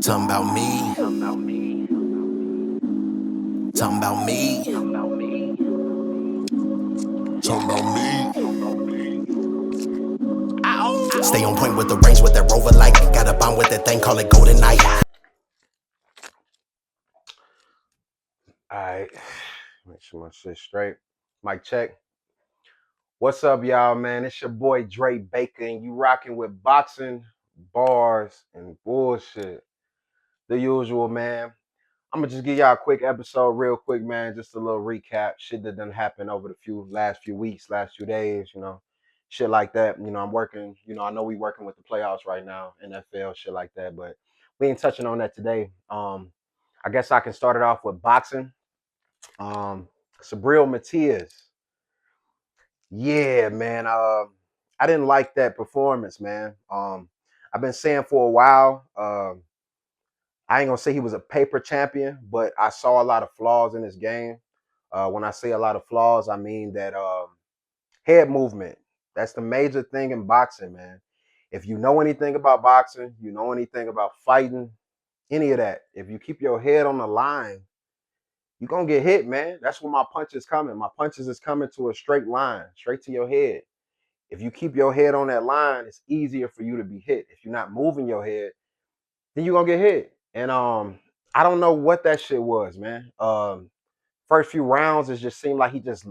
Talking about me, talking about me, talking about me. Stay on point with the range with that rover light. Got a bond with that thing, call it golden night. Alright, make sure my shit straight. Mic check. What's up, y'all, man? It's your boy Dre Baker, and you rocking with boxing, bars, and bullshit. The usual, man. I'm gonna just give y'all a quick episode, real quick, man. Just a little recap. Shit that done happened over the last few weeks, last few days, shit like that. I'm working, I know we working with the playoffs right now, NFL, shit like that, but we ain't touching on that today. I guess I can start it off with boxing. Subriel Matias. Yeah, man. I didn't like that performance, man. I've been saying for a while. I ain't gonna say he was a paper champion, but I saw a lot of flaws in his game. When I say a lot of flaws, I mean that head movement. That's the major thing in boxing, man. If you know anything about boxing, you know anything about fighting, any of that. If you keep your head on the line, you're gonna get hit, man. That's where my punch is coming. My punches is coming to a straight line, straight to your head. If you keep your head on that line, it's easier for you to be hit. If you're not moving your head, then you're gonna get hit. And I don't know what that shit was, man. First few rounds, it just seemed like he just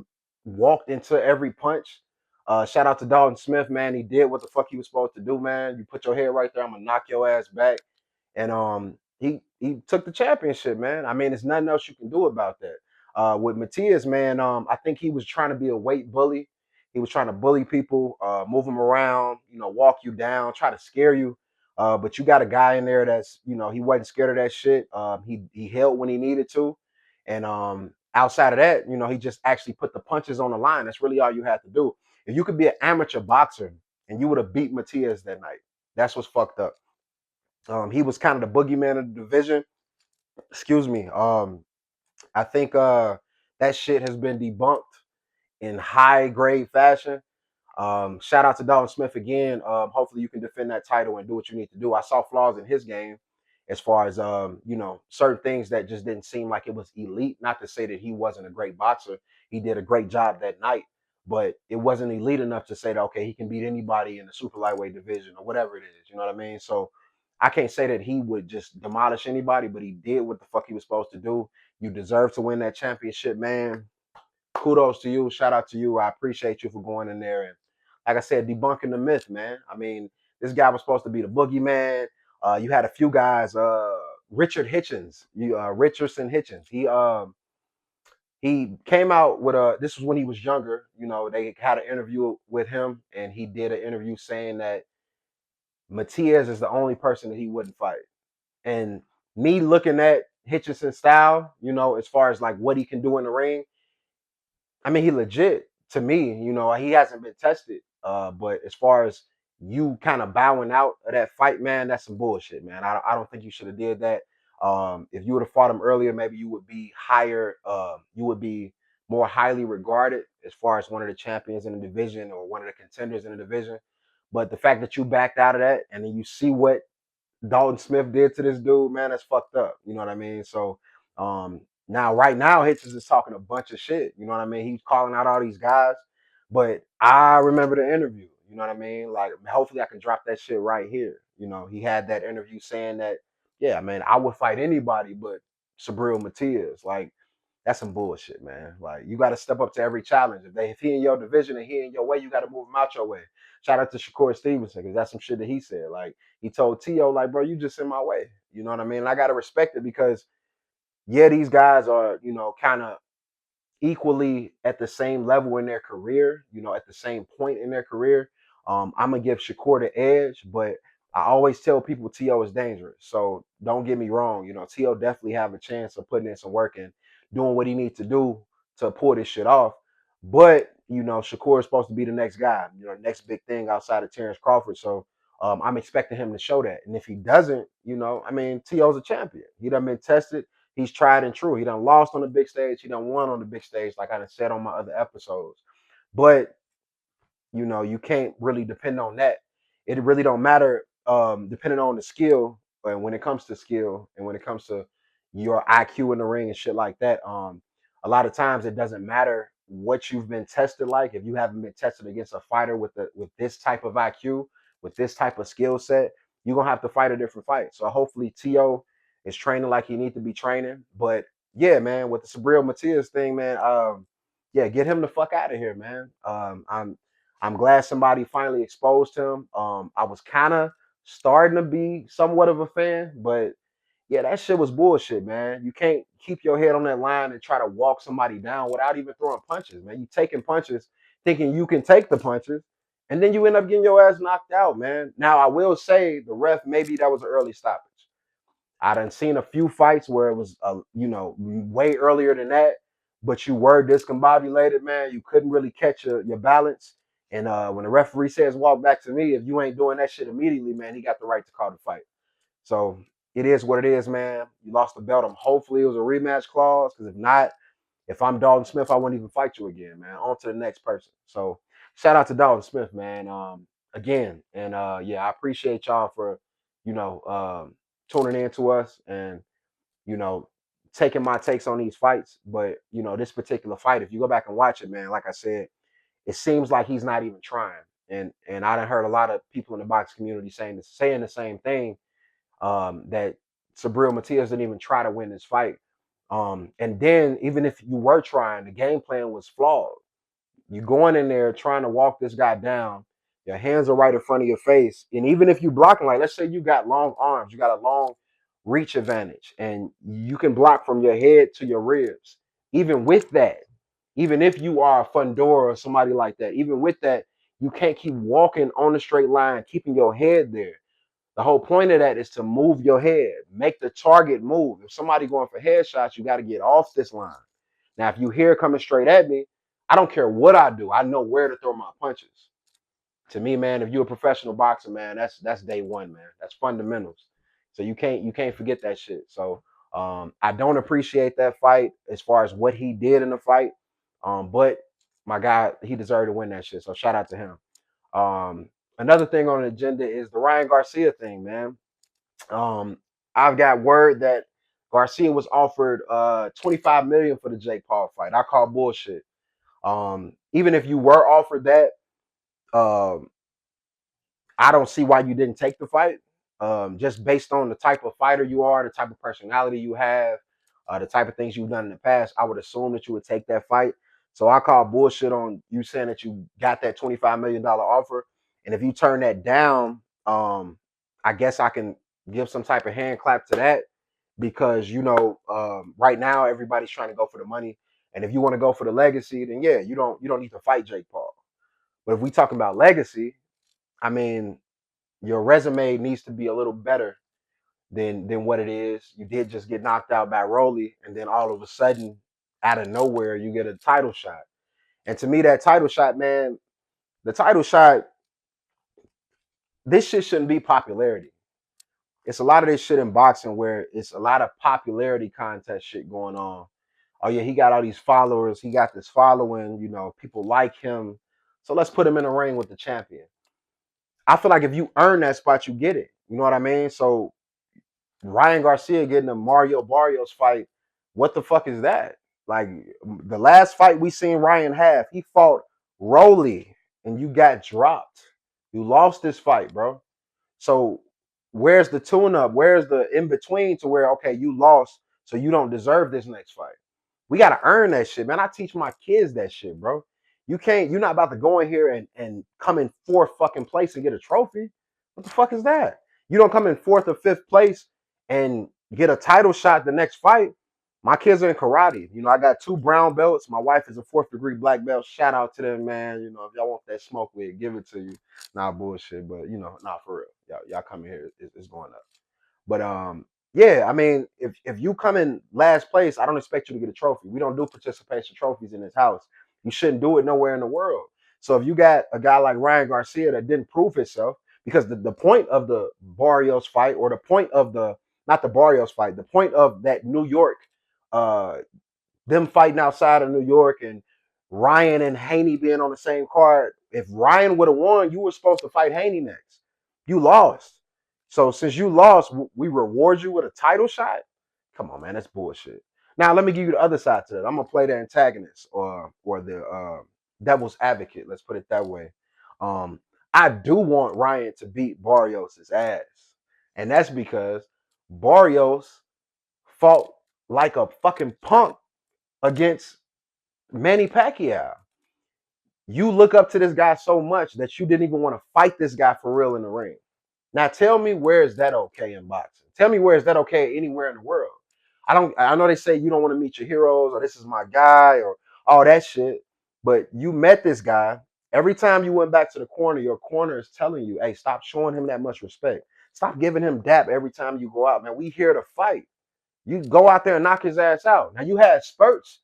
walked into every punch. Shout out to Dalton Smith, man. He did what the fuck he was supposed to do, man. You put your head right there, I'm gonna knock your ass back. And he took the championship, man. I mean, there's nothing else you can do about that. With Matias, man, I think he was trying to be a weight bully. He was trying to bully people, move them around, walk you down, try to scare you. But you got a guy in there that's, he wasn't scared of that shit. He held when he needed to, and outside of that, he just actually put the punches on the line. That's really all you had to do. If you could be an amateur boxer and you would have beat Matias that night, that's what's fucked up. He was kind of the boogeyman of the division. Excuse me. I think that shit has been debunked in high grade fashion. Shout out to Dalton Smith again. Hopefully you can defend that title and do what you need to do. I saw flaws in his game as far as certain things that just didn't seem like it was elite. Not to say that he wasn't a great boxer. He did a great job that night, but it wasn't elite enough to say that okay, he can beat anybody in the super lightweight division or whatever it is. You know what I mean? So I can't say that he would just demolish anybody, but he did what the fuck he was supposed to do. You deserve to win that championship, man. Kudos to you. Shout out to you. I appreciate you for going in there and, like I said, debunking the myth, man. I mean, this guy was supposed to be the boogeyman. You had a few guys, Richard Hitchens, Richardson Hitchens. He came out with a. This was when he was younger. They had an interview with him, and he did an interview saying that Matias is the only person that he wouldn't fight. And me looking at Hitchenson's style, as far as like what he can do in the ring, I mean, he legit to me. He hasn't been tested. But as far as you kind of bowing out of that fight, man, that's some bullshit, man. I don't think you should have did that. If you would have fought him earlier, maybe you would be higher. You would be more highly regarded as far as one of the champions in the division or one of the contenders in the division. But the fact that you backed out of that and then you see what Dalton Smith did to this dude, man, that's fucked up. You know what I mean? So now, right now, Hitchens is talking a bunch of shit. You know what I mean? He's calling out all these guys. But I remember the interview. You know what I mean? Like, hopefully I can drop that shit right here. He had that interview saying that, yeah, man, I would fight anybody but Subriel Matias. Like, that's some bullshit, man. Like, you got to step up to every challenge. If he in your division and he in your way, you got to move him out your way. Shout out to Shakur Stevenson, because that's some shit that he said. Like, he told T.O., like, bro, you just in my way. You know what I mean? And I got to respect it because, yeah, these guys are, kind of equally at the same level in their career, at the same point in their career. I'm going to give Shakur the edge, but I always tell people T.O. is dangerous. So don't get me wrong. T.O. definitely have a chance of putting in some work and doing what he needs to do to pull this shit off. But, Shakur is supposed to be the next guy, next big thing outside of Terrence Crawford. So I'm expecting him to show that. And if he doesn't, I mean, T.O.'s a champion. He done been tested. He's tried and true. He done lost on the big stage. He done won on the big stage, like I done said on my other episodes. But, you can't really depend on that. It really don't matter depending on the skill But when it comes to skill and when it comes to your IQ in the ring and shit like that, a lot of times it doesn't matter what you've been tested like. If you haven't been tested against a fighter with this type of IQ, with this type of skill set, you're gonna have to fight a different fight. So hopefully T.O. is training like he needs to be training. But yeah, man, with the Subriel Matias thing, man, yeah, get him the fuck out of here, man. I'm glad somebody finally exposed him. I was kind of starting to be somewhat of a fan, but yeah, that shit was bullshit, man. You can't keep your head on that line and try to walk somebody down without even throwing punches, man. You taking punches, thinking you can take the punches, and then you end up getting your ass knocked out, man. Now I will say the ref, maybe that was an early stoppage. I done seen a few fights where it was, way earlier than that, but you were discombobulated, man. You couldn't really catch your balance. And when the referee says walk back to me, if you ain't doing that shit immediately, man, he got the right to call the fight. So it is what it is, man. You lost the belt. Hopefully it was a rematch clause, because if not, if I'm Dalton Smith, I wouldn't even fight you again, man. On to the next person. So shout out to Dalton Smith, man. Again, and yeah, I appreciate y'all for, tuning in to us and, you know, taking my takes on these fights. But, this particular fight, if you go back and watch it, man, like I said, it seems like he's not even trying. And I done heard a lot of people in the box community saying the same thing, that Subriel Matias didn't even try to win this fight. And then even if you were trying, the game plan was flawed. You going in there trying to walk this guy down, your hands are right in front of your face. And even if you blocking, like let's say you got long arms, you got a long reach advantage, and you can block from your head to your ribs. Even with that, even if you are a Fundora or somebody like that, even with that, you can't keep walking on the straight line, keeping your head there. The whole point of that is to move your head, make the target move. If somebody going for headshots, you got to get off this line. Now, if you hear coming straight at me, I don't care what I do. I know where to throw my punches. To me, man, if you're a professional boxer, man, that's day one, man. That's fundamentals. So you can't forget that shit. So I don't appreciate that fight as far as what he did in the fight. But my guy, he deserved to win that shit. So shout out to him. Another thing on the agenda is the Ryan Garcia thing, man. Um, I've got word that Garcia was offered 25 million for the Jake Paul fight. I call bullshit. Even if you were offered that, um, I don't see why you didn't take the fight. Just based on the type of fighter you are, the type of personality you have, the type of things you've done in the past, I would assume that you would take that fight. So I call bullshit on you saying that you got that $25 million offer. And if you turn that down, I guess I can give some type of hand clap to that, because right now everybody's trying to go for the money. And if you want to go for the legacy, then yeah, you don't need to fight Jake Paul. But if we talking about legacy, I mean, your resume needs to be a little better than what it is. You did just get knocked out by Rolly, and then all of a sudden, out of nowhere, you get a title shot. And to me, that title shot, man, the title shot, this shit shouldn't be popularity. It's a lot of this shit in boxing where it's a lot of popularity contest shit going on. Oh yeah, he got all these followers, he got this following, people like him. So let's put him in a ring with the champion. I feel like if you earn that spot, you get it. You know what I mean? So Ryan Garcia getting a Mario Barrios fight, what the fuck is that? Like the last fight we seen Ryan have, he fought Rolly and you got dropped. You lost this fight, bro. So where's the tune-up? Where's the in-between to where, okay, you lost, so you don't deserve this next fight? We got to earn that shit, man. I teach my kids that shit, bro. You're not about to go in here and come in fourth fucking place and get a trophy. What the fuck is that? You don't come in fourth or fifth place and get a title shot the next fight. My kids are in karate. I got 2 brown belts. My wife is a 4th degree black belt. Shout out to them, man. If y'all want that smoke with, give it to you. Nah, bullshit, but nah, for real. Y'all coming here, it's going up. But yeah, I mean, if you come in last place, I don't expect you to get a trophy. We don't do participation trophies in this house. You shouldn't do it nowhere in the world. So if you got a guy like Ryan Garcia that didn't prove himself, because the point of the Barrios fight, or the point of the not the Barrios fight, the point of that New York, uh, them fighting outside of New York, and Ryan and Haney being on the same card. If Ryan would have won, you were supposed to fight Haney next. You lost. So since you lost, we reward you with a title shot? Come on, man, that's bullshit. Now let me give you the other side to it. I'm gonna play the antagonist or the devil's advocate. Let's put it that way. Um, I do want Ryan to beat Barrios' ass, and that's because Barrios fought like a fucking punk against Manny Pacquiao. You look up to this guy so much that you didn't even want to fight this guy for real in the ring. Now tell me where is that okay in boxing? Tell me where is that okay anywhere in the world? I know they say you don't want to meet your heroes or this is my guy or all that shit, but you met this guy. Every time you went back to the corner, your corner is telling you, hey, stop showing him that much respect. Stop giving him dap every time you go out, man. We here to fight. You go out there and knock his ass out. Now you had spurts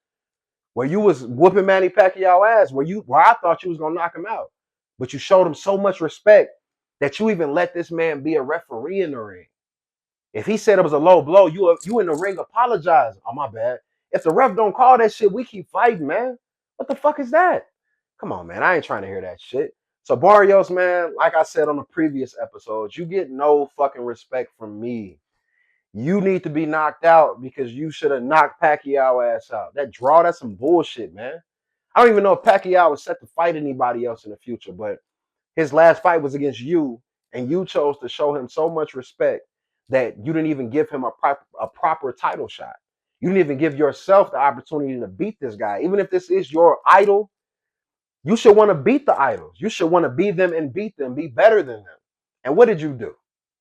where you was whooping Manny Pacquiao ass, where I thought you was gonna knock him out. But you showed him so much respect that you even let this man be a referee in the ring. If he said it was a low blow, you in the ring apologizing. Oh, my bad. If the ref don't call that shit, we keep fighting, man. What the fuck is that? Come on, man. I ain't trying to hear that shit. So Barrios, man, like I said on the previous episodes, you get no fucking respect from me. You need to be knocked out because you should have knocked Pacquiao ass out. That draw, that's some bullshit, man. I don't even know if Pacquiao was set to fight anybody else in the future, but his last fight was against you, and you chose to show him so much respect that you didn't even give him a proper title shot. You didn't even give yourself the opportunity to beat this guy. Even if this is your idol, you should want to beat the idols. You should want to be them and beat them, be better than them. And what did you do?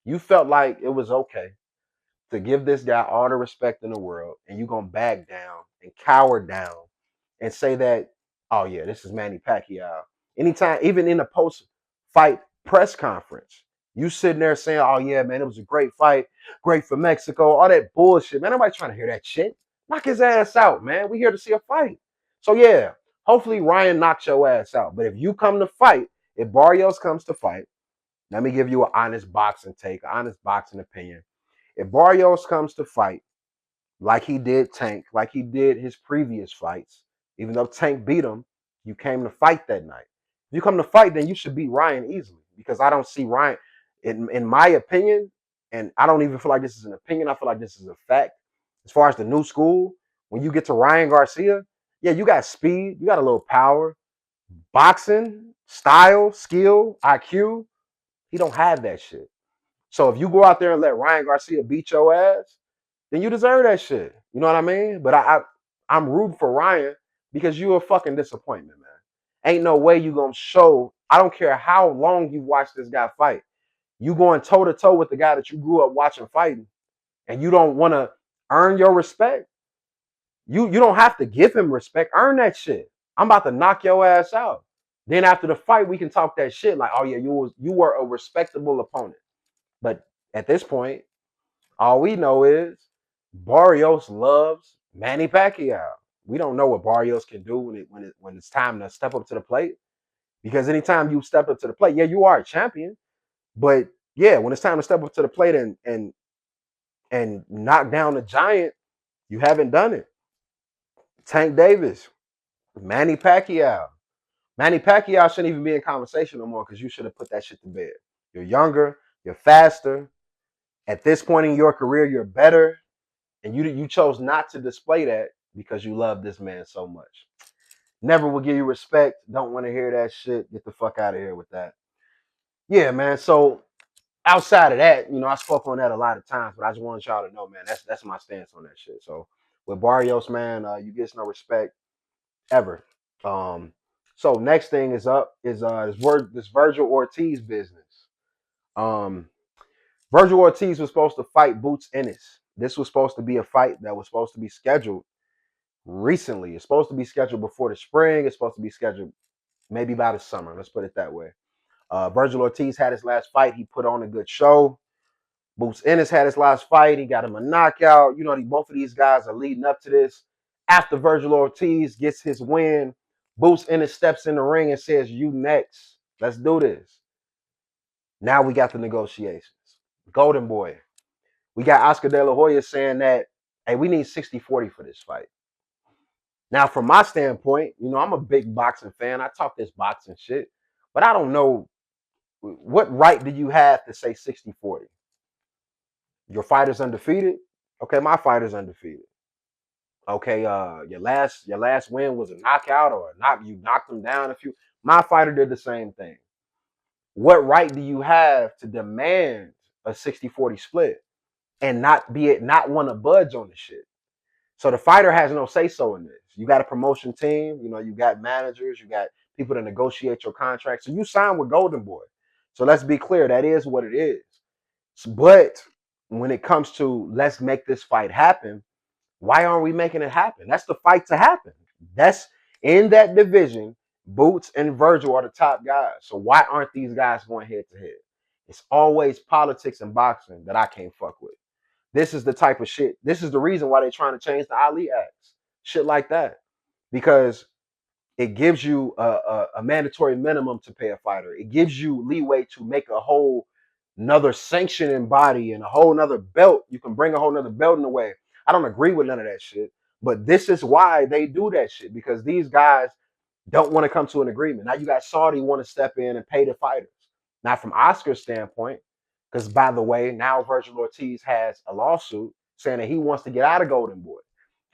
You felt like it was okay to give this guy all the respect in the world, and you're gonna back down and cower down and say that, oh yeah, this is Manny Pacquiao. Anytime, even in the post-fight press conference, you sitting there saying, oh yeah, man, it was a great fight, great for Mexico, all that bullshit. Man, nobody trying to hear that shit. Knock his ass out, man. We here to see a fight. So yeah, hopefully Ryan knocks your ass out. But if you come to fight, if Barrios comes to fight, let me give you an honest boxing take, an honest boxing opinion. If Barrios comes to fight like he did Tank, like he did his previous fights, even though Tank beat him, you came to fight that night. If you come to fight, then you should beat Ryan easily because I don't see Ryan, in my opinion, and I don't even feel like this is an opinion. I feel like this is a fact. As far as the new school, when you get to Ryan Garcia, yeah, you got speed, you got a little power, boxing, style, skill, IQ. He don't have that shit. So if you go out there and let Ryan Garcia beat your ass, then you deserve that shit. You know what I mean? But I'm rooting for Ryan because you're a fucking disappointment, man. Ain't no way you gonna show. I don't care how long you watched this guy fight. You going toe to toe with the guy that you grew up watching fighting, and you don't want to earn your respect. You don't have to give him respect. Earn that shit. I'm about to knock your ass out. Then after the fight, we can talk that shit like, oh yeah, you were a respectable opponent. But at this point, all we know is Barrios loves Manny Pacquiao. We don't know what Barrios can do when it's time to step up to the plate. Because anytime you step up to the plate, yeah, you are a champion. But yeah, when it's time to step up to the plate and knock down the giant, you haven't done it. Tank Davis, Manny Pacquiao. Manny Pacquiao shouldn't even be in conversation no more because you should have put that shit to bed. You're younger, you're faster. At this point in your career, you're better. And you chose not to display that because you love this man so much. Never will give you respect. Don't want to hear that shit. Get the fuck out of here with that. Yeah, man. So outside of that, I spoke on that a lot of times, but I just wanted y'all to know, man, that's my stance on that shit. So with Barrios, man, you get no respect ever. Um, so next thing is up is this Virgil Ortiz business. Um, Virgil Ortiz was supposed to fight Boots Ennis. This was supposed to be a fight that was supposed to be scheduled recently. It's supposed to be scheduled before the spring. It's supposed to be scheduled maybe by the summer. Let's put it that way. Virgil Ortiz had his last fight. He put on a good show. Boots Ennis had his last fight. He got him a knockout. Both of these guys are leading up to this. After Virgil Ortiz gets his win, Boots Ennis steps in the ring and says, "You next. Let's do this." Now we got the negotiations. Golden Boy. We got Oscar De La Hoya saying that, hey, we need 60-40 for this fight. Now, from my standpoint, I'm a big boxing fan. I talk this boxing shit, but I don't know what right do you have to say 60-40? Your fighter's undefeated. Okay, my fighter's undefeated. Okay, your last win was a knockout or a knock. You knocked him down a few. My fighter did the same thing. What right do you have to demand a 60-40 split and not want to budge on the shit? So the fighter has no say so in this. You got a promotion team, you got managers, you got people to negotiate your contract. So you sign with Golden Boy. So let's be clear, that is what it is. But when it comes to let's make this fight happen, why aren't we making it happen? That's the fight to happen. That's in that division. Boots and Virgil are the top guys. So why aren't these guys going head to head? It's always politics and boxing that I can't fuck with. This is the type of shit. This is the reason why they're trying to change the Ali acts. Shit like that. Because it gives you a mandatory minimum to pay a fighter. It gives you leeway to make a whole another sanctioning body and a whole nother belt. You can bring a whole nother belt in the way. I don't agree with none of that shit. But this is why they do that shit. Because these guys don't want to come to an agreement. Now you got Saudi want to step in and pay the fighters. Now from Oscar's standpoint, because by the way, now Virgil Ortiz has a lawsuit saying that he wants to get out of Golden Boy.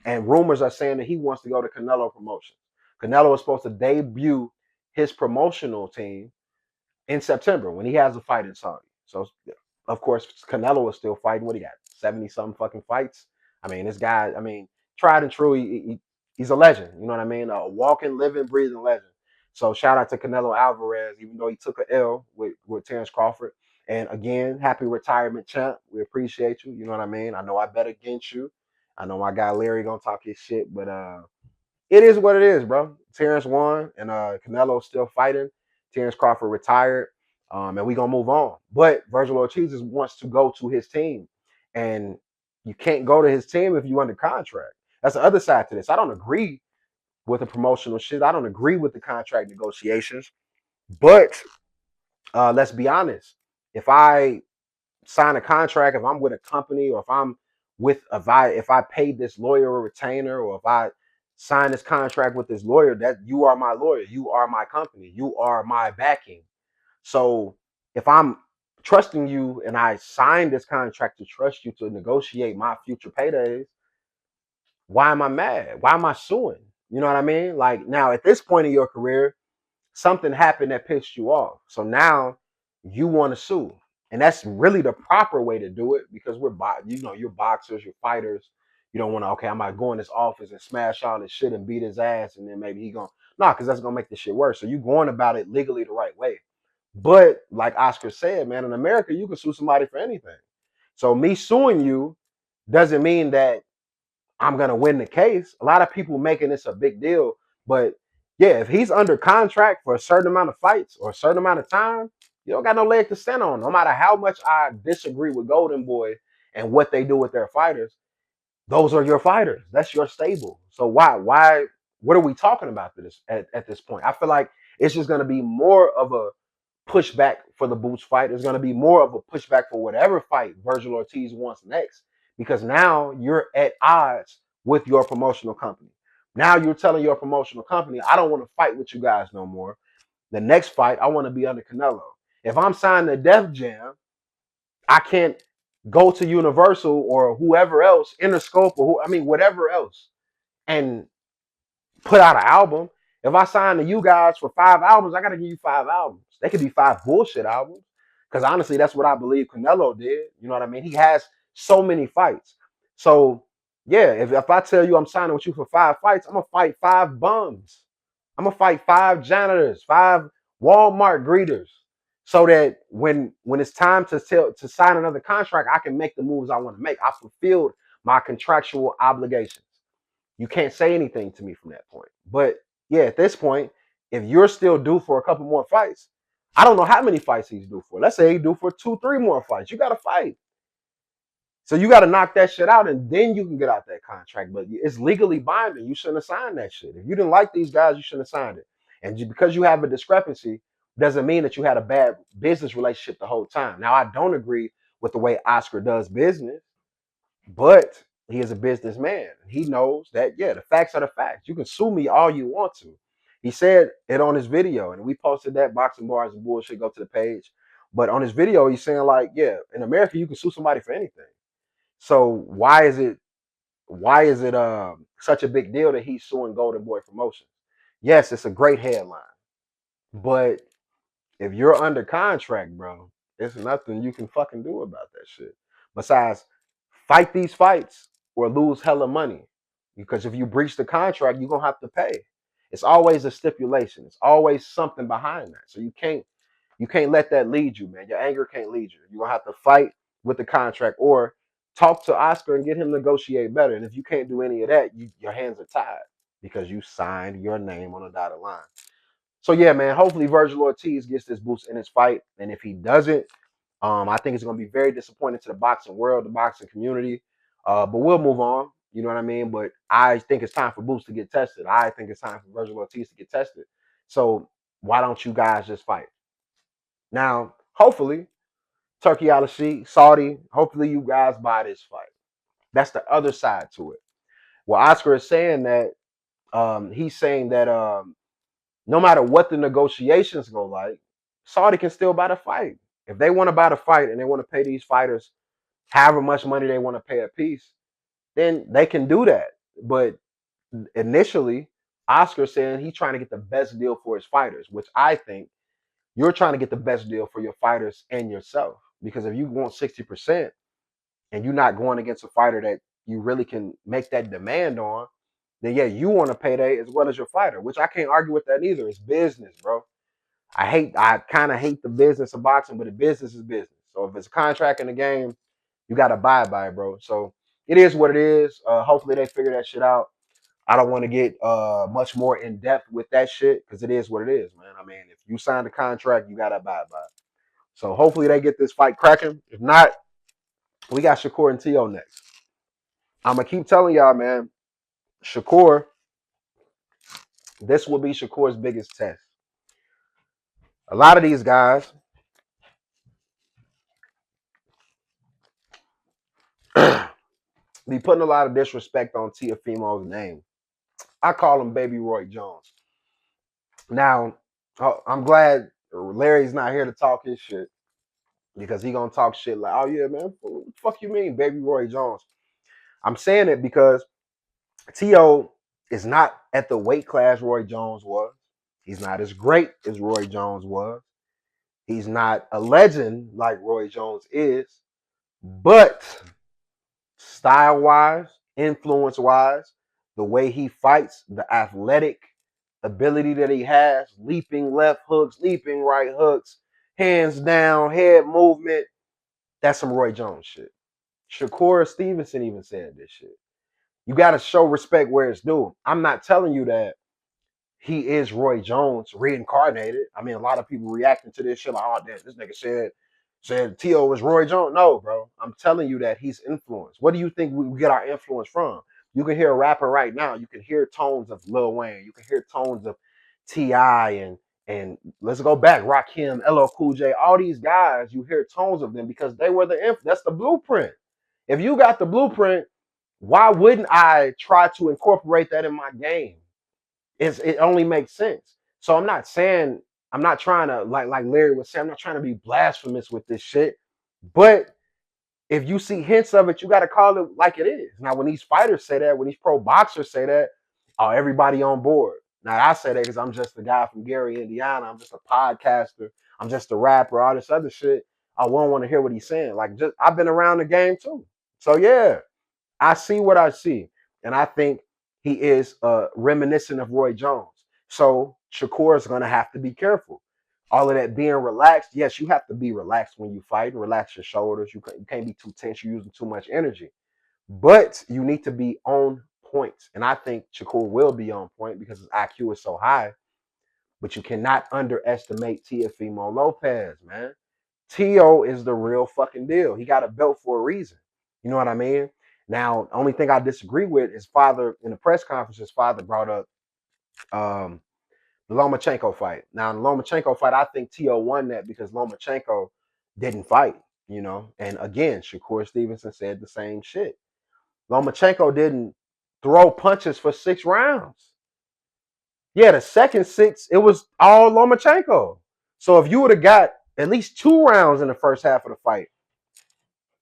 And rumors are saying that he wants to go to Canelo Promotions. Canelo is supposed to debut his promotional team in September when he has a fight in Saudi. So, of course, Canelo is still fighting. What he got? 70-something fucking fights. I mean, this guy, tried and true. He's a legend. You know what I mean? A walking, living, breathing legend. So shout out to Canelo Alvarez, even though he took an L with Terrence Crawford. And again, happy retirement, champ. We appreciate you. You know what I mean? I know I bet against you. I know my guy Larry gonna talk his shit, but it is what it is, bro. Terrence won, and Canelo's still fighting. Terrence Crawford retired, and we gonna move on. But Virgil Ortiz wants to go to his team, and you can't go to his team if you under contract. That's the other side to this. I don't agree with the promotional shit. I don't agree with the contract negotiations. But let's be honest. If I sign a contract, if I'm with a company, or if I'm with if I paid this lawyer a retainer, or if I sign this contract with this lawyer, that you are my lawyer, you are my company, you are my backing. So if I'm trusting you and I signed this contract to trust you to negotiate my future paydays, why am I mad? Why am I suing? You know what I mean? Like now at this point in your career, something happened that pissed you off. So now you want to sue. And that's really the proper way to do it because you're boxers, you're fighters. You don't want to, okay, I'm going to go in this office and smash all this shit and beat his ass. And then maybe because that's going to make the shit worse. So you going about it legally the right way. But like Oscar said, man, in America, you can sue somebody for anything. So me suing you doesn't mean that I'm gonna win the case. A lot of people making this a big deal, but yeah, if he's under contract for a certain amount of fights or a certain amount of time, you don't got no leg to stand on. No matter how much I disagree with Golden Boy and what they do with their fighters, those are your fighters. That's your stable. So why? What are we talking about at this point? I feel like it's just gonna be more of a pushback for the Boots fight. There's going to be more of a pushback for whatever fight Virgil Ortiz wants next because now you're at odds with your promotional company. Now you're telling your promotional company, I don't want to fight with you guys no more. The next fight, I want to be under Canelo. If I'm signed to Def Jam, I can't go to Universal or whoever else, Interscope or whatever else, and put out an album. If I sign to you guys for 5 albums, I gotta give you 5 albums. They could be 5 bullshit albums. Because honestly, that's what I believe Canelo did. You know what I mean? He has so many fights. So yeah, if I tell you I'm signing with you for 5 fights, I'm gonna fight 5 bums. I'm gonna fight 5 janitors, 5 Walmart greeters. So that when it's time to sign another contract, I can make the moves I want to make. I fulfilled my contractual obligations. You can't say anything to me from that point. But yeah, at this point, if you're still due for a couple more fights, I don't know how many fights he's due for. Let's say he's due for 2, 3 more fights. You got to fight. So you got to knock that shit out, and then you can get out that contract. But it's legally binding. You shouldn't have signed that shit. If you didn't like these guys, you shouldn't have signed it. And because you have a discrepancy, doesn't mean that you had a bad business relationship the whole time. Now, I don't agree with the way Oscar does business. But he is a businessman. He knows that, yeah, the facts are the facts. You can sue me all you want to. He said it on his video, and we posted that Boxing Bars and Bullshit. Go to the page. But on his video, he's saying, like, yeah, in America, you can sue somebody for anything. So why is it such a big deal that he's suing Golden Boy Promotions? Yes, it's a great headline, but if you're under contract, bro, there's nothing you can fucking do about that shit. Besides, fight these fights or lose hella money. Because if you breach the contract, you're gonna have to pay. It's always a stipulation. It's always something behind that. So you can't let that lead you, man. Your anger can't lead you. You're gonna have to fight with the contract or talk to Oscar and get him to negotiate better. And if you can't do any of that, your hands are tied because you signed your name on a dotted line. So yeah, man. Hopefully Virgil Ortiz gets this boost in his fight, and if he doesn't, I think it's going to be very disappointing to the boxing world, the boxing community. But we'll move on. You know what I mean? But I think it's time for Boost to get tested. I think it's time for Virgil Ortiz to get tested. So why don't you guys just fight now? Hopefully, Turkey Al-Sheikh, Saudi. Hopefully, you guys buy this fight. That's the other side to it. Well, Oscar is saying that he's saying that no matter what the negotiations go like, Saudi can still buy the fight. If they want to buy the fight and they want to pay these fighters however much money they want to pay a piece, then they can do that. But initially, Oscar saying he's trying to get the best deal for his fighters, which I think you're trying to get the best deal for your fighters and yourself. Because if you want 60% and you're not going against a fighter that you really can make that demand on, then yeah, you want a payday as well as your fighter, which I can't argue with that either. It's business, bro. I kind of hate the business of boxing, but the business is business. So if it's a contract in the game, you got to abide by it, bro. So it is what it is. Hopefully they figure that shit out. I don't want to get much more in depth with that shit because it is what it is, man. I mean, if you sign the contract, you got to abide by it. So hopefully they get this fight cracking. If not, we got Shakur and T.O. next. I'm going to keep telling y'all, man, Shakur, this will be Shakur's biggest test. A lot of these guys be putting a lot of disrespect on Teofimo's name. I call him Baby Roy Jones. Now, I'm glad Larry's not here to talk his shit because he gonna talk shit like, oh yeah, man, what the fuck you mean, Baby Roy Jones? I'm saying it because T.O. is not at the weight class Roy Jones was. He's not as great as Roy Jones was. He's not a legend like Roy Jones is, but style-wise, influence-wise, the way he fights, the athletic ability that he has, leaping left hooks, leaping right hooks, hands down, head movement, that's some Roy Jones shit. Shakur Stevenson even said this shit. You got to show respect where it's due. I'm not telling you that he is Roy Jones reincarnated. I mean, a lot of people reacting to this shit like, oh, damn, this nigga said T.O. was Roy Jones. No, bro. I'm telling you that he's influenced. What do you think we get our influence from? You can hear a rapper right now. You can hear tones of Lil Wayne. You can hear tones of T.I. and let's go back, Rakim, LL Cool J. All these guys, you hear tones of them because they were that's the blueprint. If you got the blueprint, why wouldn't I try to incorporate that in my game? It only makes sense. So I'm not trying to like Larry was saying, I'm not trying to be blasphemous with this shit. But if you see hints of it, you got to call it like it is. Now, when these fighters say that, when these pro boxers say that, oh, everybody on board. Now, I say that because I'm just a guy from Gary, Indiana. I'm just a podcaster. I'm just a rapper. All this other shit. I won't want to hear what he's saying. Like, just I've been around the game too. So yeah, I see what I see, and I think he is reminiscent of Roy Jones. So Shakur is going to have to be careful. All of that being relaxed, yes, you have to be relaxed when you fight and relax your shoulders. You can't be too tense. You're using too much energy, but you need to be on point. And I think Shakur will be on point because his IQ is so high. But you cannot underestimate Teofimo Lopez, man. T.O. is the real fucking deal. He got a belt for a reason. You know what I mean? Now, the only thing I disagree with is father in the press conference, his father brought up the Lomachenko fight. Now, in the Lomachenko fight, I think T.O. won that because Lomachenko didn't fight, you know? And again, Shakur Stevenson said the same shit. Lomachenko didn't throw punches for 6 rounds. Yeah, the second 6, it was all Lomachenko. So if you would have got at least 2 rounds in the first half of the fight,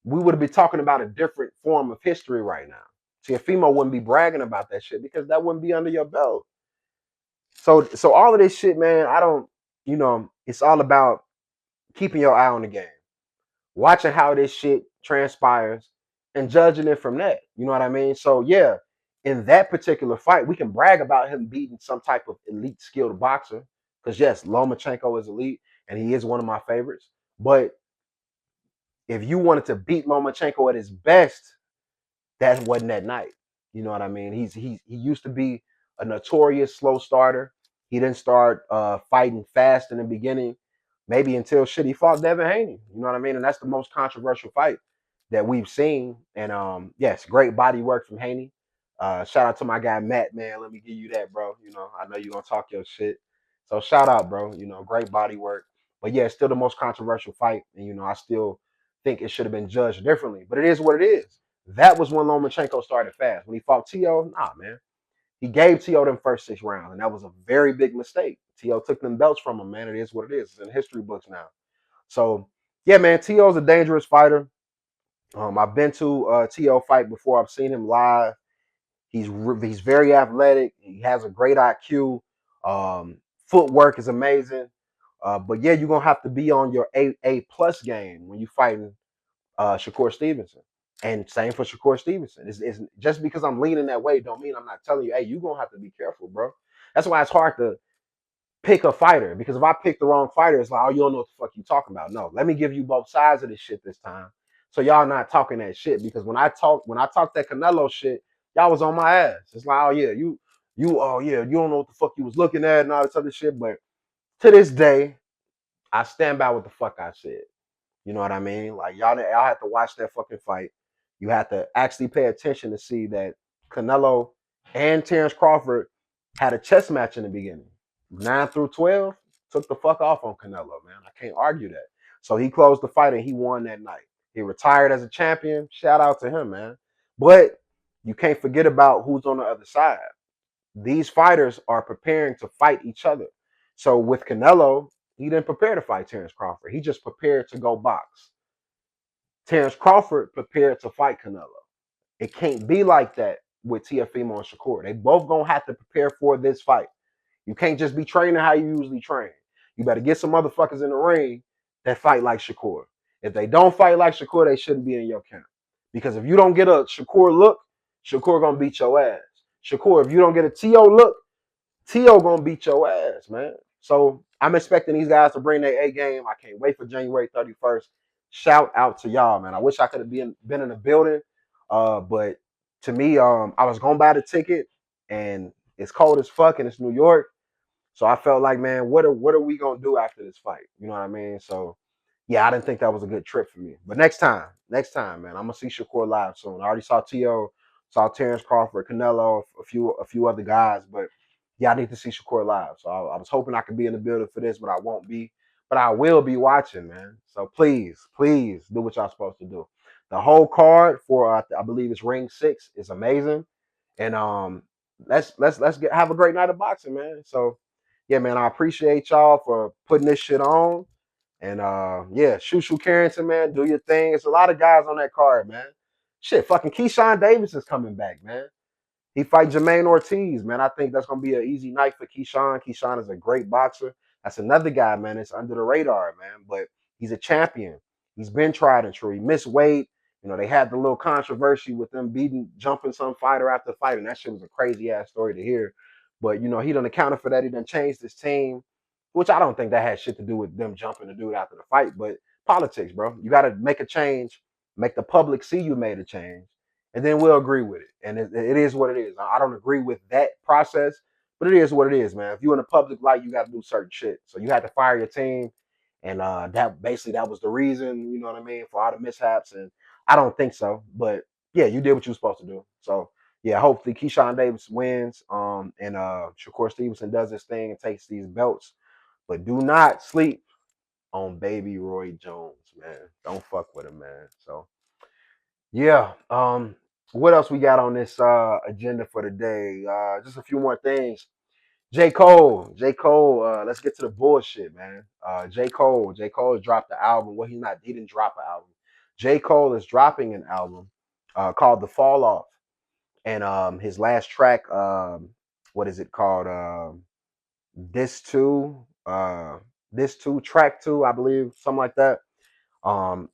we would be talking about a different form of history right now. Teofimo wouldn't be bragging about that shit because that wouldn't be under your belt. So all of this shit, man, I don't, it's all about keeping your eye on the game, watching how this shit transpires, and judging it from that. You know what I mean? So yeah, in that particular fight, we can brag about him beating some type of elite skilled boxer. Because yes, Lomachenko is elite, and he is one of my favorites. But if you wanted to beat Lomachenko at his best, that wasn't that night. You know what I mean? He used to be a notorious slow starter. He didn't start fighting fast in the beginning, maybe until shit he fought Devin Haney. You know what I mean? And that's the most controversial fight that we've seen. And yes, great body work from Haney. Shout out to my guy Matt, man. Let me give you that, bro. I know you're gonna talk your shit. So shout out, bro. Great body work. But yeah, it's still the most controversial fight. And I still think it should have been judged differently. But it is what it is. That was when Lomachenko started fast. When he fought T.O., nah, man. He gave T.O. them first 6 rounds, and that was a very big mistake. T.O. took them belts from him, man. It is what it is. It's in history books now. So, yeah, man, T.O.'s a dangerous fighter. I've been to a T.O. fight before. I've seen him live. He's very athletic. He has a great IQ. Footwork is amazing. But, yeah, you're going to have to be on your A+ game when you're fighting Shakur Stevenson. And same for Shakur Stevenson. It's just because I'm leaning that way don't mean I'm not telling you, hey, you're going to have to be careful, bro. That's why it's hard to pick a fighter. Because if I pick the wrong fighter, it's like, oh, you don't know what the fuck you talking about. No, let me give you both sides of this shit this time. So y'all not talking that shit. Because when I talk that Canelo shit, y'all was on my ass. It's like, oh yeah, oh yeah, you don't know what the fuck you was looking at and all this other shit. But to this day, I stand by what the fuck I said. You know what I mean? Like y'all have to watch that fucking fight. You have to actually pay attention to see that Canelo and Terrence Crawford had a chess match in the beginning. 9 through 12 took the fuck off on Canelo, man. I can't argue that. So he closed the fight and he won that night. He retired as a champion. Shout out to him, man. But you can't forget about who's on the other side. These fighters are preparing to fight each other. So with Canelo, he didn't prepare to fight Terrence Crawford. He just prepared to go box. Terrence Crawford prepared to fight Canelo. It can't be like that with Teofimo and Shakur. They both gonna have to prepare for this fight. You can't just be training how you usually train. You better get some motherfuckers in the ring that fight like Shakur. If they don't fight like Shakur, they shouldn't be in your camp. Because if you don't get a Shakur look, Shakur gonna beat your ass. Shakur, if you don't get a T.O. look, T.O. gonna beat your ass, man. So I'm expecting these guys to bring their A game. I can't wait for January 31st. Shout out to y'all, man. I wish I could have been in the building. But to me, I was gonna buy the ticket and it's cold as fuck and it's New York. So I felt like, man, what are we gonna do after this fight? You know what I mean? So yeah, I didn't think that was a good trip for me. But next time, man, I'm gonna see Shakur live soon. I already saw T.O., saw Terrence Crawford, Canelo, a few other guys, but yeah, I need to see Shakur live. So I was hoping I could be in the building for this, but I won't be. But I will be watching, man. So please do what y'all supposed to do. The whole card for I believe it's Ring 6 is amazing, and let's have a great night of boxing, man. So yeah, man, I appreciate y'all for putting this shit on. And yeah, Shushu Carrington, man, do your thing. It's a lot of guys on that card, man. Shit, fucking Keyshawn Davis is coming back, man. He fight Jermaine Ortiz, man. I think that's gonna be an easy night for Keyshawn. Keyshawn is a great boxer. That's another guy, man. It's under the radar, man. But he's a champion. He's been tried and true. He missed weight. They had the little controversy with them jumping some fighter after fight, and that shit was a crazy ass story to hear. But he done accounted for that. He done changed his team, which I don't think that had shit to do with them jumping the dude after the fight. But politics, bro. You got to make a change, make the public see you made a change, and then we'll agree with it. And it is what it is. I don't agree with that process, but it is what it is, man. If you're in the public light, you got to do certain shit. So you had to fire your team, and that was the reason, you know what I mean, for all the mishaps. And I don't think so, but yeah, you did what you were supposed to do. So yeah, hopefully Keyshawn Davis wins, and Shakur Stevenson does his thing and takes these belts. But do not sleep on baby Roy Jones, man. Don't fuck with him, man. So yeah. What else we got on this agenda for today? Just a few more things. J. Cole. Let's get to the bullshit, man. J. Cole dropped the album. Well, he didn't drop an album. J. Cole is dropping an album called The Fall Off. And his last track, what is it called? This two, this two, track two, I believe, something like that.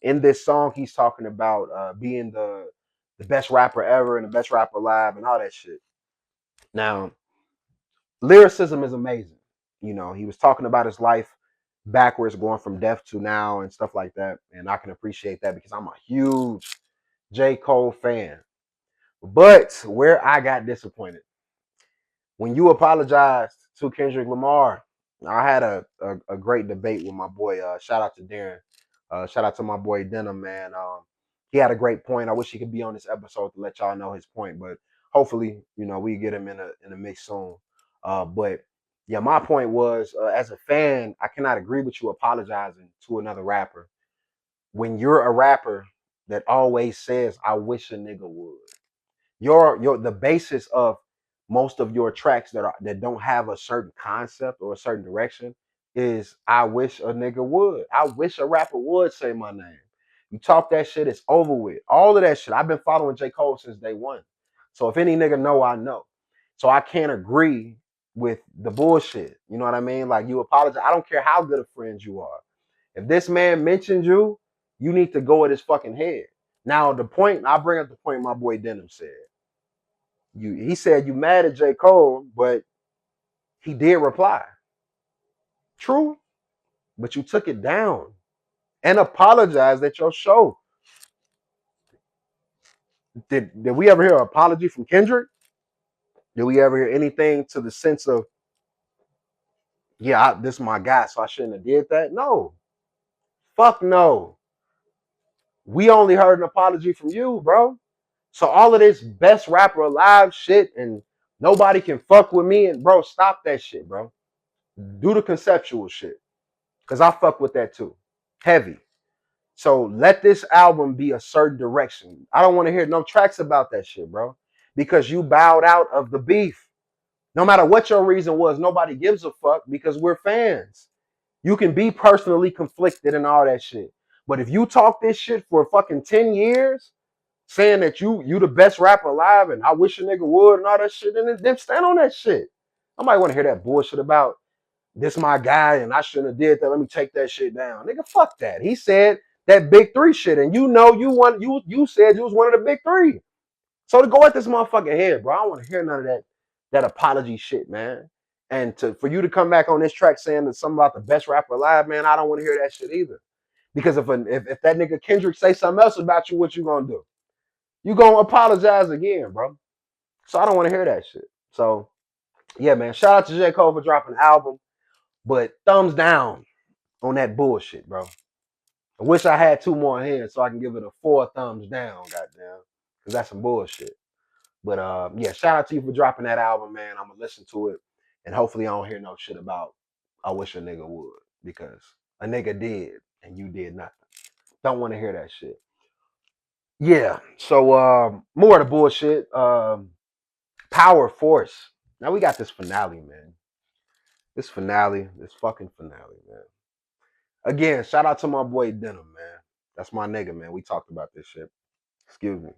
In this song, he's talking about being the best rapper ever and the best rapper alive and all that shit. Now, lyricism is amazing. You know, he was talking about his life backwards, going from death to now and stuff like that. And I can appreciate that because I'm a huge J. Cole fan. But where I got disappointed, when you apologized to Kendrick Lamar, I had a great debate with my boy. Shout out to Darren. Shout out to my boy Denham, man. He had a great point. I wish he could be on this episode to let y'all know his point, but hopefully, you know, we get him in a mix soon. But yeah, my point was, as a fan, I cannot agree with you apologizing to another rapper when you're a rapper that always says, "I wish a nigga would." Your the basis of most of your tracks that don't have a certain concept or a certain direction is I wish a nigga would. I wish a rapper would say my name. You talk that shit, it's over with. All of that shit. I've been following J. Cole since day one. So if any nigga know, I know. So I can't agree with the bullshit. You know what I mean? Like you apologize. I don't care how good of friends you are. If this man mentioned you, you need to go at his fucking head. Now the point, I'll bring up the point my boy Denham said. He said you mad at J. Cole, but he did reply. True, but you took it down and apologized at your show. Did we ever hear an apology from Kendrick? Did we ever hear anything to the sense of, yeah, this is my guy, so I shouldn't have did that? No. Fuck no. We only heard an apology from you, bro. So all of this best rapper alive shit and nobody can fuck with me and bro, stop that shit, bro. Do the conceptual shit. Cause I fuck with that too. Heavy. So let this album be a certain direction. I don't want to hear no tracks about that shit, bro. Because you bowed out of the beef. No matter what your reason was, nobody gives a fuck because we're fans. You can be personally conflicted and all that shit. But if you talk this shit for fucking 10 years, saying that you the best rapper alive and I wish a nigga would and all that shit, then stand on that shit. I might want to hear that bullshit about this my guy and I shouldn't have did that. Let me take that shit down. Nigga, fuck that. He said that big three shit. And you know you said you was one of the big three. So to go at this motherfucking head, bro, I don't want to hear none of that apology shit, man. And for you to come back on this track saying that something about the best rapper alive, man, I don't want to hear that shit either. Because if that nigga Kendrick say something else about you, what you gonna do? You gonna apologize again, bro. So I don't want to hear that shit. So yeah, man. Shout out to J. Cole for dropping the album. But thumbs down on that bullshit, bro. I wish I had two more hands so I can give it a 4 thumbs down, goddamn. Because that's some bullshit. But yeah, shout out to you for dropping that album, man. I'm gonna listen to it. And hopefully I don't hear no shit about I wish a nigga would. Because a nigga did and you did nothing. Don't want to hear that shit. Yeah. So more of the bullshit. Power Force. Now we got this finale, man. This fucking finale, man. Again, shout out to my boy Denham, man. That's my nigga, man. We talked about this shit. Excuse me.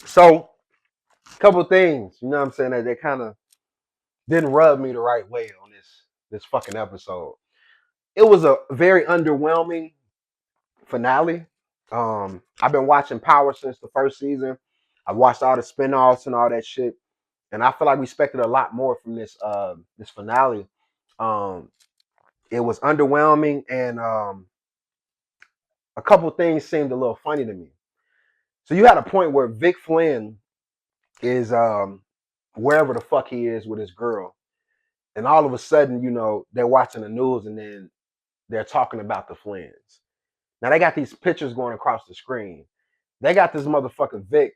So, a couple things, you know what I'm saying, that they kind of didn't rub me the right way on this fucking episode. It was a very underwhelming finale. I've been watching Power since the first season. I watched all the spinoffs and all that shit, and I feel like we expected a lot more from this finale. Um, it was underwhelming, and a couple things seemed a little funny to me. So you had a point where Vic Flynn is wherever the fuck he is with his girl, and all of a sudden, you know, they're watching the news, and then they're talking about the Flynns. Now they got these pictures going across the screen. They got this motherfucker Vic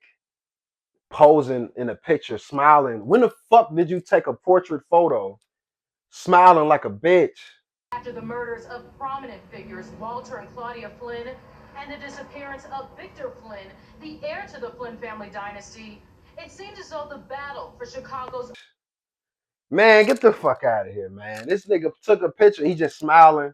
posing in a picture, smiling. When the fuck did you take a portrait photo, smiling like a bitch? After the murders of prominent figures Walter and Claudia Flynn and the disappearance of Victor Flynn, the heir to the Flynn family dynasty, it seems as though the battle for Chicago's... Man, get the fuck out of here, man. This nigga took a picture. He just smiling,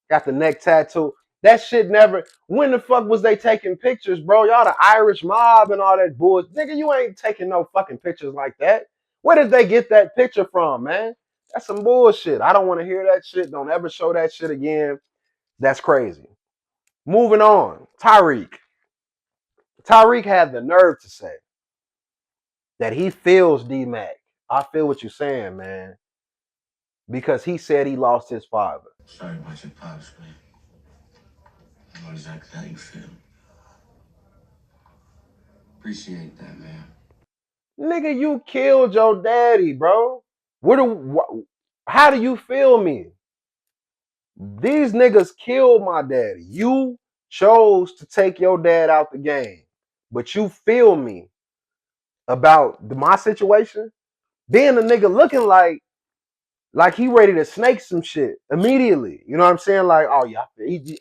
got the neck tattoo. That shit never. When the fuck was they taking pictures, bro? Y'all the Irish mob and all that bullshit. Nigga, you ain't taking no fucking pictures like that. Where did they get that picture from, man? That's some bullshit. I don't want to hear that shit. Don't ever show that shit again. That's crazy. Moving on. Tyreek. Tyreek had the nerve to say that he feels D-Mac. I feel what you're saying, man. Because he said he lost his father. Sorry about your pops, man. I know exactly how you feel. Appreciate that, man. Nigga, you killed your daddy, bro. How do you feel me? These niggas killed my daddy. You chose to take your dad out the game. But you feel me about my situation? Then the nigga looking like he ready to snake some shit immediately. You know what I'm saying? Like, oh yeah,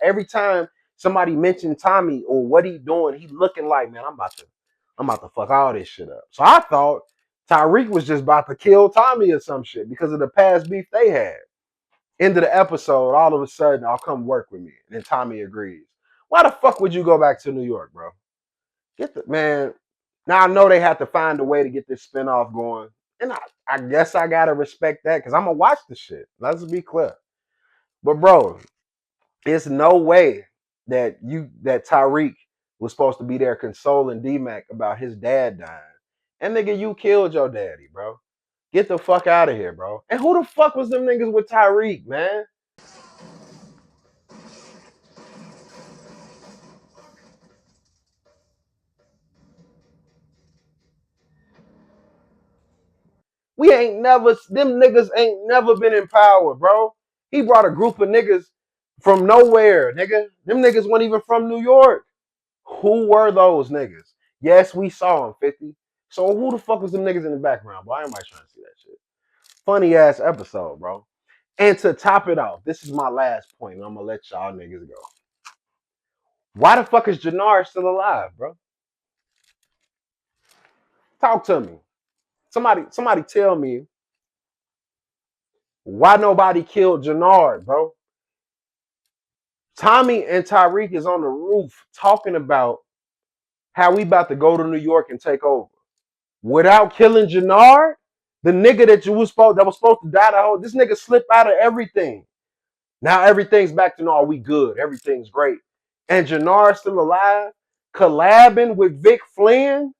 every time somebody mentioned Tommy or what he doing, he looking like, man, I'm about to fuck all this shit up. So I thought Tyreek was just about to kill Tommy or some shit because of the past beef they had. End of the episode, all of a sudden, I'll come work with me. And then Tommy agrees. Why the fuck would you go back to New York, bro? Get the man. Now I know they have to find a way to get this spinoff going. And I guess I gotta respect that because I'm gonna watch the shit. Let's be clear. But bro, it's no way that Tyreek was supposed to be there consoling D-Mac about his dad dying. And nigga, you killed your daddy, bro. Get the fuck out of here, bro. And who the fuck was them niggas with Tyreek, man? Them niggas ain't never been in power, bro. He brought a group of niggas from nowhere, nigga. Them niggas weren't even from New York. Who were those niggas? Yes, we saw them, 50. So who the fuck was them niggas in the background, bro? Ain't trying to see that shit. Funny ass episode, bro. And to top it off, this is my last point, and I'm gonna let y'all niggas go. Why the fuck is Jannard still alive, bro? Talk to me. Somebody tell me why nobody killed Jannard, bro. Tommy and Tyreek is on the roof talking about how we about to go to New York and take over. Without killing Jannard, the nigga that was supposed to die, this nigga slipped out of everything. Now everything's back to normal. We good. Everything's great. And Jannard's still alive, collabing with Vic Flynn.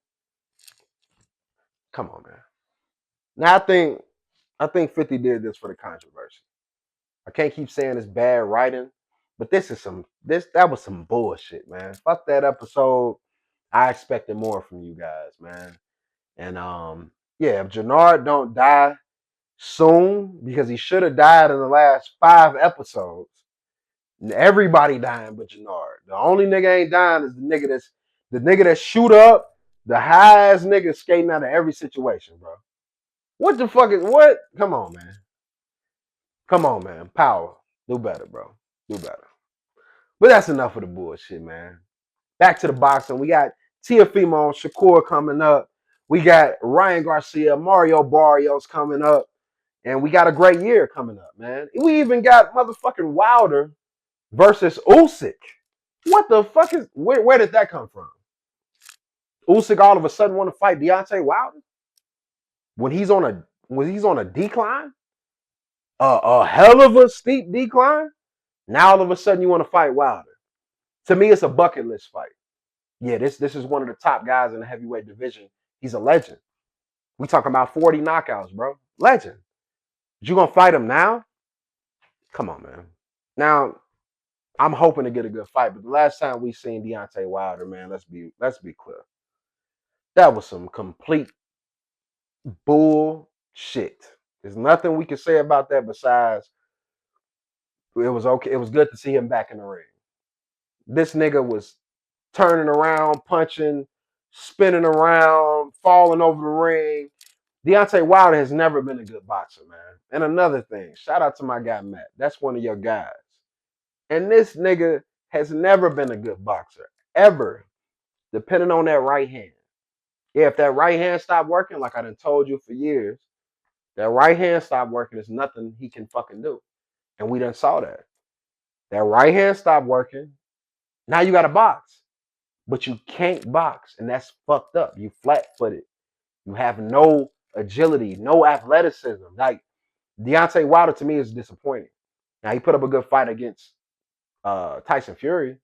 Come on, man. Now I think 50 did this for the controversy. I can't keep saying it's bad writing, but that was some bullshit, man. Fuck that episode. I expected more from you guys, man. And yeah, if Jannard don't die soon, because he should have died in the last 5 episodes. Everybody dying but Jannard. The only nigga ain't dying is the nigga that shoot up, the highest nigga skating out of every situation, bro. What the fuck is what? Come on, man. Come on, man. Power. Do better, bro. Do better. But that's enough of the bullshit, man. Back to the boxing. We got Teofimo, Shakur coming up. We got Ryan Garcia, Mario Barrios coming up. And we got a great year coming up, man. We even got motherfucking Wilder versus Usyk. What the fuck is where did that come from? Usyk all of a sudden want to fight Deontay Wilder when he's on a decline, a hell of a steep decline. Now all of a sudden you want to fight Wilder. To me, it's a bucket list fight. Yeah, this is one of the top guys in the heavyweight division. He's a legend. We talking about 40 knockouts, bro. Legend. You gonna fight him now? Come on, man. Now, I'm hoping to get a good fight, but the last time we seen Deontay Wilder, man, let's be clear. That was some complete bullshit. There's nothing we can say about that besides it was okay. It was good to see him back in the ring. This nigga was turning around, punching, spinning around, falling over the ring. Deontay Wilder has never been a good boxer, man. And another thing, shout out to my guy Matt. That's one of your guys. And this nigga has never been a good boxer, ever, depending on that right hand. Yeah, if that right hand stopped working, like I done told you for years, that right hand stopped working, there's nothing he can fucking do. And we done saw that. That right hand stopped working. Now you got to box, but you can't box, and that's fucked up. You flat-footed. You have no agility, no athleticism. Like Deontay Wilder to me is disappointing. Now he put up a good fight against Tyson Fury,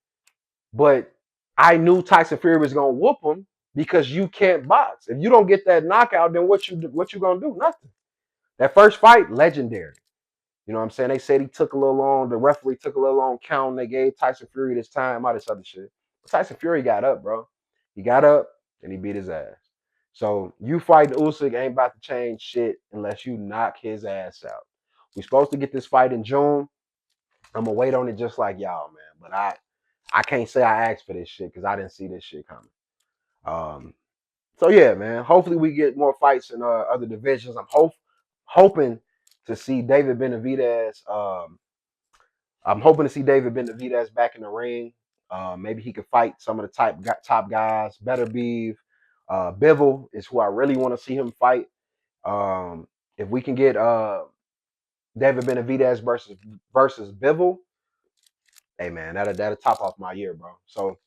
but I knew Tyson Fury was gonna whoop him because you can't box. If you don't get that knockout, then what you gonna do? Nothing. That first fight, legendary. You know what I'm saying? They said he took a little long. The referee took a little long count. They gave Tyson Fury this time, all this other shit. But Tyson Fury got up, bro. He got up and he beat his ass. So you fighting Usyk ain't about to change shit unless you knock his ass out. We're supposed to get this fight in June. I'm gonna wait on it just like y'all, man. But I can't say I asked for this shit because I didn't see this shit coming. So yeah, man. Hopefully we get more fights in other divisions. I'm hoping to see David Benavidez. I'm hoping to see David Benavidez back in the ring. Maybe he could fight some of the top guys. Better Beef. Bivol is who I really want to see him fight. If we can get David Benavidez versus Bivol, hey man, that'll top off my year, bro. So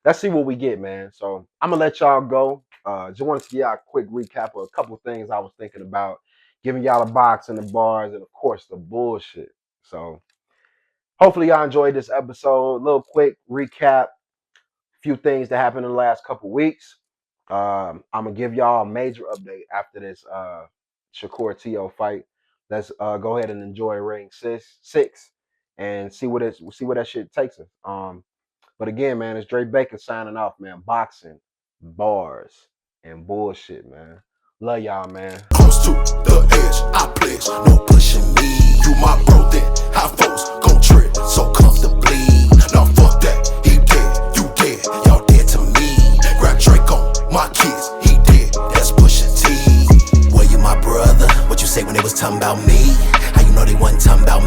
let's see what we get, man. So I'm gonna let y'all go. Just wanted to give y'all a quick recap of a couple things I was thinking about, giving y'all the box and the bars, and of course the bullshit. So hopefully y'all enjoyed this episode. A little quick recap, a few things that happened in the last couple weeks. I'm gonna give y'all a major update after this Shakur T.O. fight. Let's go ahead and enjoy Ring 6 and see where that shit takes us. But again, man, it's Dre Baker signing off, man. Boxing, bars, and bullshit, man. Love y'all, man. Close to the edge, I pledge, no pushing me. You my bro, then how folks gon' trip so comfortably. Now fuck that, he dead, you dead, y'all dead to me. Grab Drake on my kids, he dead, that's Pusha T. Well, you my brother, what you say when they was talking about me? How you know they wasn't talking about